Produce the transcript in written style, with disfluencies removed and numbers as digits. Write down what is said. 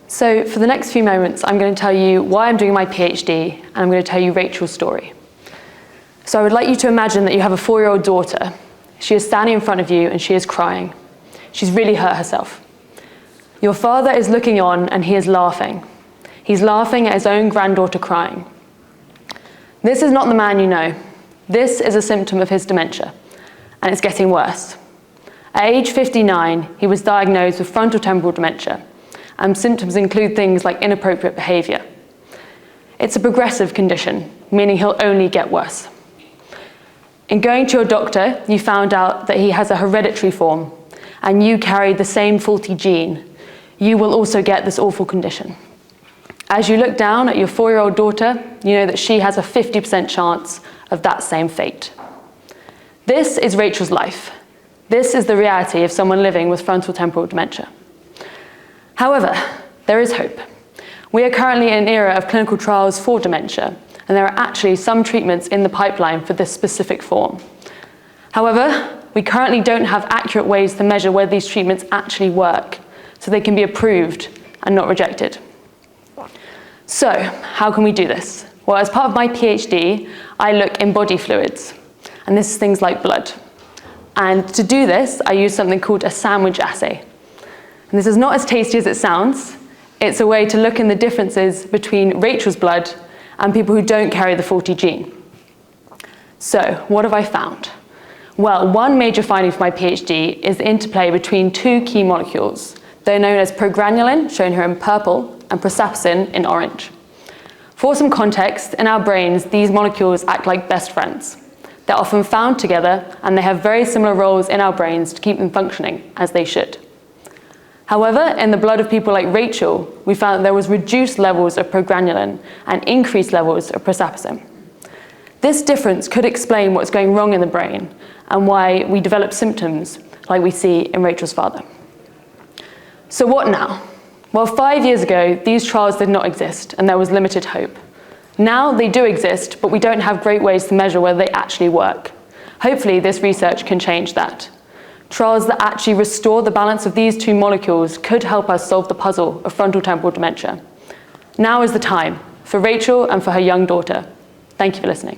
So for the next few moments, I'm going to tell you why I'm doing my PhD, and I'm going to tell you Rachel's story. So I would like you to imagine that you have a 4-year-old daughter. She is standing in front of you and she is crying. She's really hurt herself. Your father is looking on and he is laughing. He's laughing at his own granddaughter crying. This is not the man you know. This is a symptom of his dementia, and it's getting worse. At age 59, he was diagnosed with frontotemporal dementia, and symptoms include things like inappropriate behavior. It's a progressive condition, meaning he'll only get worse. In going to your doctor, you found out that he has a hereditary form, and you carry the same faulty gene. You will also get this awful condition. As you look down at your 4-year-old daughter, you know that she has a 50% chance of that same fate. This is Rachel's life. This is the reality of someone living with frontotemporal dementia. However, there is hope. We are currently in an era of clinical trials for dementia, and there are actually some treatments in the pipeline for this specific form. However, we currently don't have accurate ways to measure whether these treatments actually work, so they can be approved and not rejected. So, how can we do this? Well, as part of my PhD, I look in body fluids, and this is things like blood. And to do this, I use something called a sandwich assay. And this is not as tasty as it sounds. It's a way to look in the differences between Rachel's blood and people who don't carry the faulty gene. So, what have I found? Well, one major finding for my PhD is the interplay between two key molecules. They're known as progranulin, shown here in purple, and prosapsin in orange. For some context, in our brains, these molecules act like best friends. They're often found together, and they have very similar roles in our brains to keep them functioning as they should. However, in the blood of people like Rachel, we found that there was reduced levels of progranulin and increased levels of prosapsin. This difference could explain what's going wrong in the brain and why we develop symptoms like we see in Rachel's father. So what now? Well, 5 years ago, these trials did not exist, and there was limited hope. Now they do exist, but we don't have great ways to measure whether they actually work. Hopefully, this research can change that. Trials that actually restore the balance of these two molecules could help us solve the puzzle of frontotemporal dementia. Now is the time, for Rachel and for her young daughter. Thank you for listening.